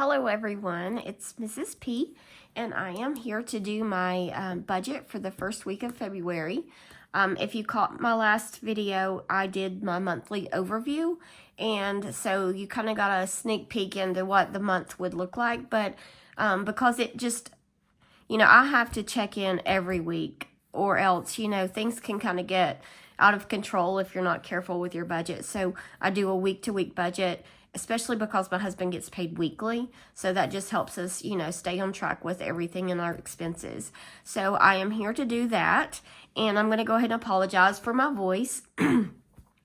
Hello everyone, it's Mrs. P and I am here to do my budget for the first week of February. If you caught my last video, I did my monthly overview, and so you kind of got a sneak peek into what the month would look like, but because it just, I have to check in every week, or else, things can kind of get out of control if you're not careful with your budget. So I do a week-to-week budget, especially because my husband gets paid weekly. So that just helps us, stay on track with everything in our expenses. So I am here to do that. And I'm going to go ahead and apologize for my voice. And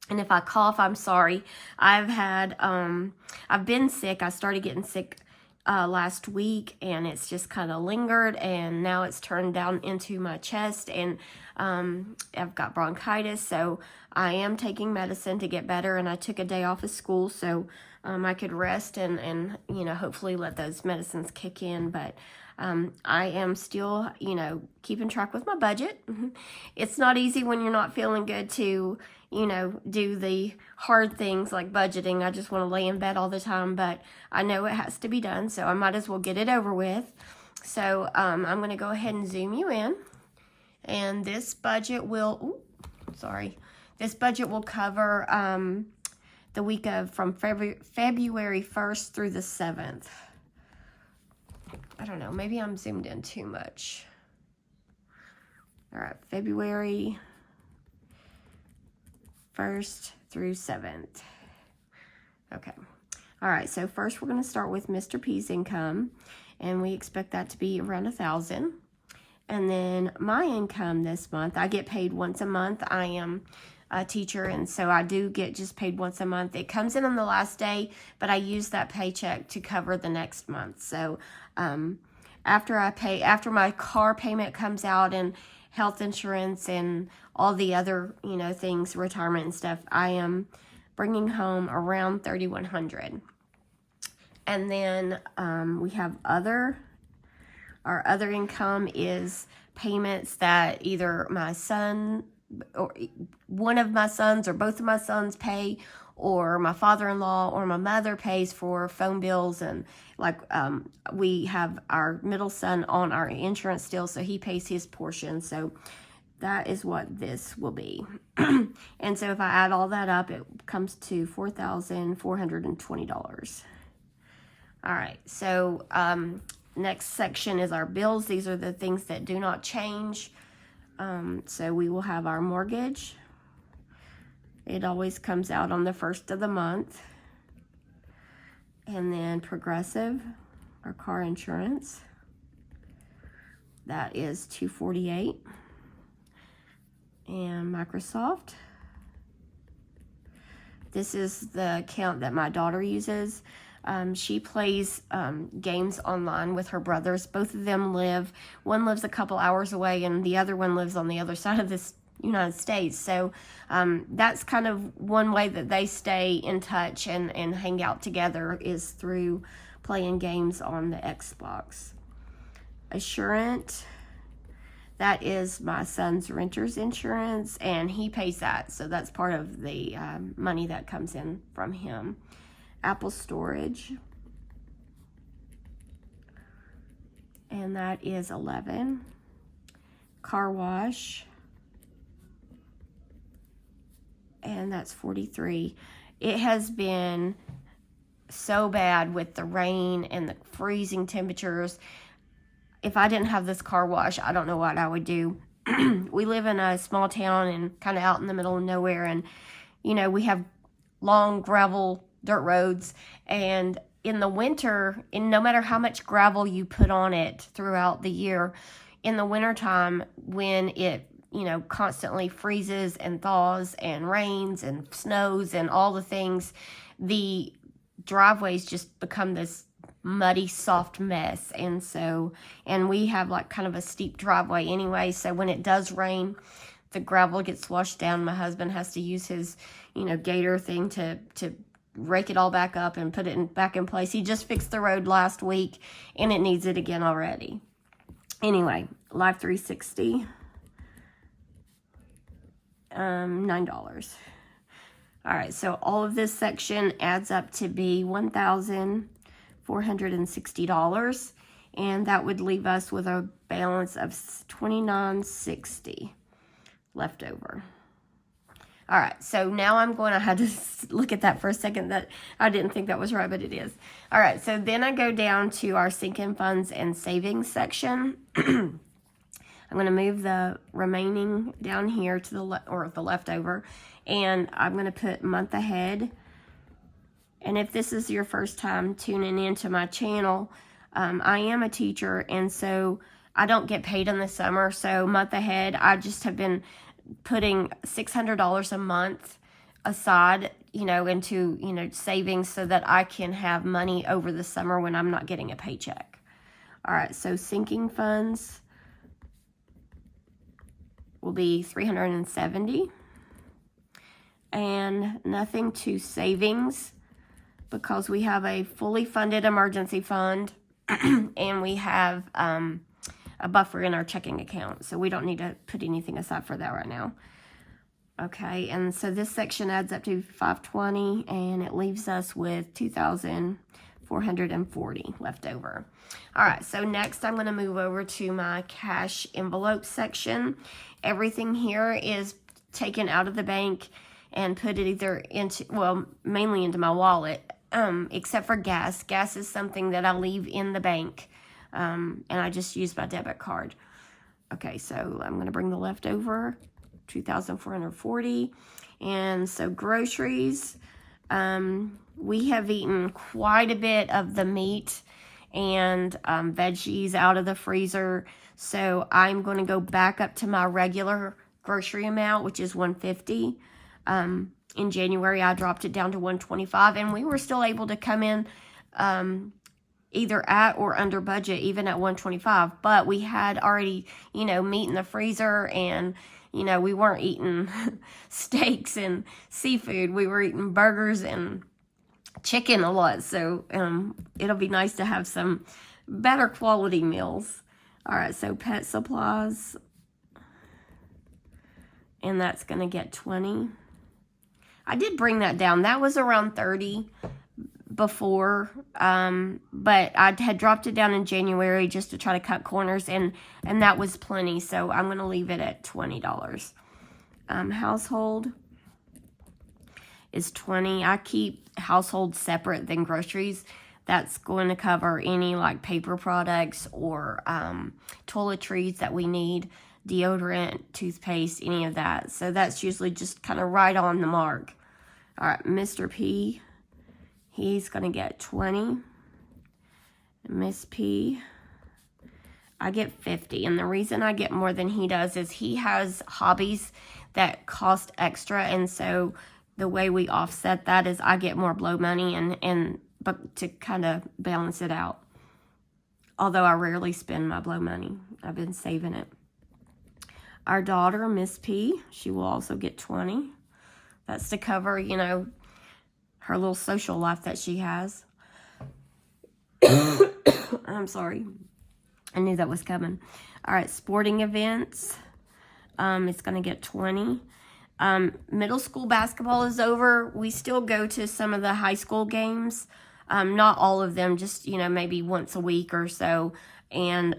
if I cough, I'm sorry. I've been sick. I started getting sick last week, and it's just kind of lingered, and now it's turned down into my chest, and I've got bronchitis, so I am taking medicine to get better, and I took a day off of school so I could rest and hopefully let those medicines kick in. But I am still, keeping track with my budget. It's not easy when you're not feeling good to, do the hard things like budgeting. I just want to lay in bed all the time, but I know it has to be done, so I might as well get it over with. So I'm going to go ahead and zoom you in, and this budget will, this budget will cover the week of from February 1st through the 7th. I don't know, maybe I'm zoomed in too much. All right, February 1st through 7th. Okay. All right, so first we're going to start with Mr. P's income, and we expect that to be around $1,000. And then my income this month, I get paid once a month. I am a teacher, and so I do get just paid once a month. It comes in on the last day, but I use that paycheck to cover the next month. So after my car payment comes out and health insurance and all the other, things, retirement and stuff, I am bringing home around $3,100. And then we have our other income is payments that either my son or one of my sons or both of my sons pay, or my father-in-law or my mother pays for phone bills. And we have our middle son on our insurance still, so he pays his portion. So that is what this will be. And so if I add all that up, it comes to $4,420. All right, so next section is our bills. These are the things that do not change. So we will have our mortgage. It always comes out on the first of the month. And then Progressive, our car insurance, that is $248. And Microsoft, this is the account that my daughter uses. She plays games online with her brothers. Both of them one lives a couple hours away, and the other one lives on the other side of this United States. So that's kind of one way that they stay in touch and hang out together, is through playing games on the Xbox. Assurant, that is my son's renter's insurance, and he pays that. So that's part of the money that comes in from him. Apple Storage, and that is $11. Car wash, and that's $43. It has been so bad with the rain and the freezing temperatures. If I didn't have this car wash, I don't know what I would do. We live in a small town and kind of out in the middle of nowhere, and we have long gravel dirt roads, and in the winter, and no matter how much gravel you put on it throughout the year, in the wintertime when it constantly freezes and thaws and rains and snows and all the things, the driveways just become this muddy, soft mess. And we have kind of a steep driveway anyway, so when it does rain, the gravel gets washed down. My husband has to use his gator thing to rake it all back up and put it back in place. He just fixed the road last week, and it needs it again already. Anyway, Life 360, $9. All right, so all of this section adds up to be $1,000. $460, and that would leave us with a balance of $29.60 left over. All right, so now I'm going to have to look at that for a second. That I didn't think that was right, but it is. All right, so then I go down to our sinking funds and savings section. I'm going to move the remaining down here to the leftover, and I'm going to put month ahead. And if this is your first time tuning into my channel, I am a teacher, and so I don't get paid in the summer. So month ahead, I just have been putting $600 a month aside, into, savings so that I can have money over the summer when I'm not getting a paycheck. All right, so sinking funds will be $370, and nothing to savings because we have a fully funded emergency fund and we have a buffer in our checking account, so we don't need to put anything aside for that right now. Okay, and so this section adds up to $520, and it leaves us with $2,440 left over. All right, so next I'm going to move over to my cash envelope section. Everything here is taken out of the bank and put it either into, mainly into my wallet, except for gas. Gas is something that I leave in the bank. And I just use my debit card. Okay, so I'm going to bring the leftover, $2,440. And so groceries, we have eaten quite a bit of the meat and veggies out of the freezer. So I'm going to go back up to my regular grocery amount, which is $150. In January, I dropped it down to $125, and we were still able to come in either at or under budget, even at $125. But we had already, meat in the freezer, and, we weren't eating steaks and seafood. We were eating burgers and chicken a lot. So it'll be nice to have some better quality meals. All right, so pet supplies, and that's going to get $20. I did bring that down. That was around $30 before, but I had dropped it down in January just to try to cut corners, and that was plenty, so I'm going to leave it at $20. Household is $20. I keep household separate than groceries. That's going to cover any like paper products or toiletries that we need, deodorant, toothpaste, any of that. So that's usually just kind of right on the mark. All right, Mr. P, he's going to get $20. Miss P, I get $50. And the reason I get more than he does is he has hobbies that cost extra. And so the way we offset that is I get more blow money but to kind of balance it out. Although I rarely spend my blow money. I've been saving it. Our daughter, Miss P, she will also get $20. That's to cover, her little social life that she has. I'm sorry. I knew that was coming. All right, sporting events. It's going to get $20. Middle school basketball is over. We still go to some of the high school games. Not all of them, just, maybe once a week or so. And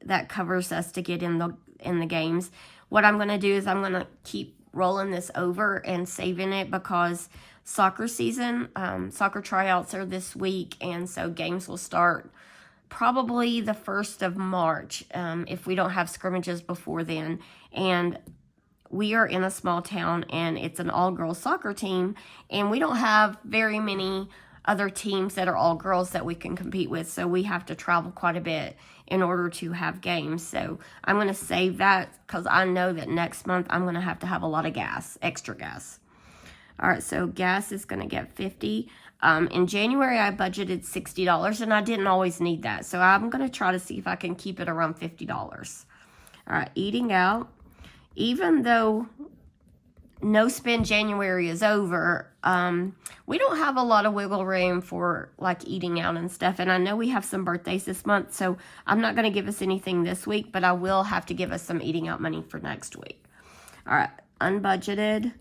that covers us to get in the games. What I'm going to do is I'm going to keep rolling this over and saving it because soccer season, soccer tryouts are this week, and so games will start probably the 1st of March if we don't have scrimmages before then. And we are in a small town, and it's an all-girls soccer team, and we don't have very many other teams that are all girls that we can compete with, so we have to travel quite a bit in order to have games. So I'm going to save that because I know that next month I'm going to have a lot of gas, extra gas. All right, so gas is going to get $50. In January, I budgeted $60, and I didn't always need that. So I'm going to try to see if I can keep it around $50. All right, eating out. Even though no spend January is over, we don't have a lot of wiggle room for like eating out and stuff. And I know we have some birthdays this month, so I'm not going to give us anything this week, but I will have to give us some eating out money for next week. All right, unbudgeted.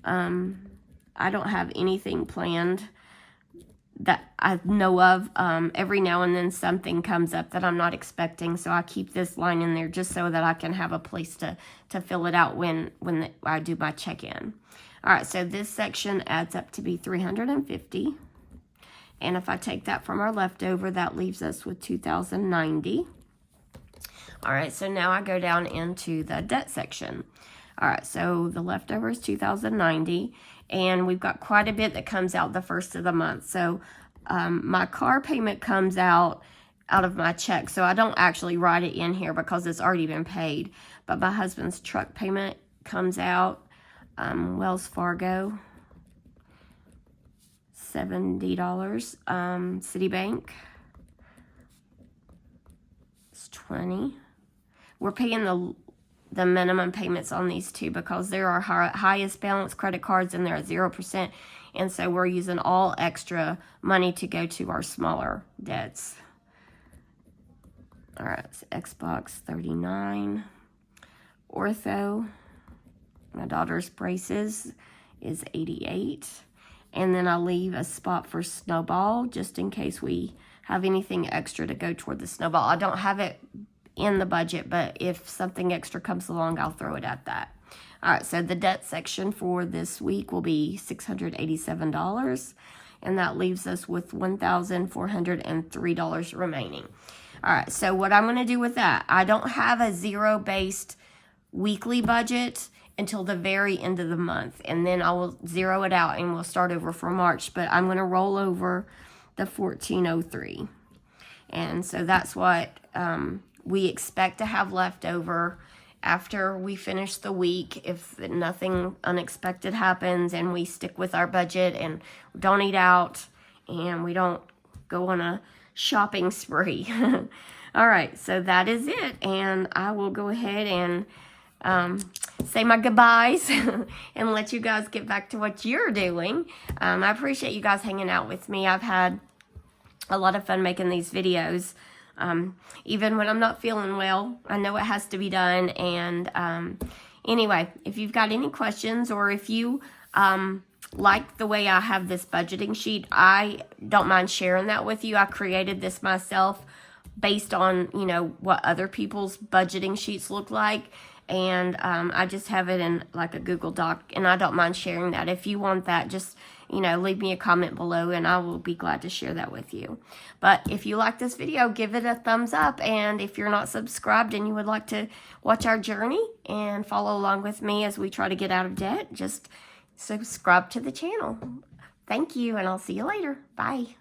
I don't have anything planned that I know of. Every now and then something comes up that I'm not expecting, so I keep this line in there just so that I can have a place to fill it out when I do my check-in. All right, so this section adds up to be $350. And if I take that from our leftover, that leaves us with $2,090. All right, so now I go down into the debt section. All right, so the leftover is $2,090, and we've got quite a bit that comes out the first of the month. So my car payment comes out of my check, so I don't actually write it in here because it's already been paid. But my husband's truck payment comes out, Wells Fargo, $70, Citibank, it's $20. We're paying the minimum payments on these two because they're our highest balance credit cards and they're at 0%. And so we're using all extra money to go to our smaller debts. All right, so Xbox, $39. Ortho, my daughter's braces, is $88. And then I'll leave a spot for Snowball just in case we have anything extra to go toward the Snowball. I don't have it in the budget, but if something extra comes along, I'll throw it at that. All right, so the debt section for this week will be $687, and that leaves us with $1,403 remaining. All right, so what I'm going to do with that, I don't have a zero-based weekly budget until the very end of the month, and then I will zero it out and we'll start over for March, but I'm going to roll over the $1,403. And so that's what we expect to have left over after we finish the week, if nothing unexpected happens and we stick with our budget and don't eat out and we don't go on a shopping spree. All right, so that is it, and I will go ahead and say my goodbyes and let you guys get back to what you're doing. I appreciate you guys hanging out with me. I've had a lot of fun making these videos. Even when I'm not feeling well, I know it has to be done. And anyway, if you've got any questions, or if you like the way I have this budgeting sheet, I don't mind sharing that with you. I created this myself based on, you know, what other people's budgeting sheets look like. And I just have it in like a Google Doc, and I don't mind sharing that. If you want that, just, you know, leave me a comment below and I will be glad to share that with you. But if you like this video, give it a thumbs up. And if you're not subscribed and you would like to watch our journey and follow along with me as we try to get out of debt, just subscribe to the channel. Thank you, and I'll see you later. Bye.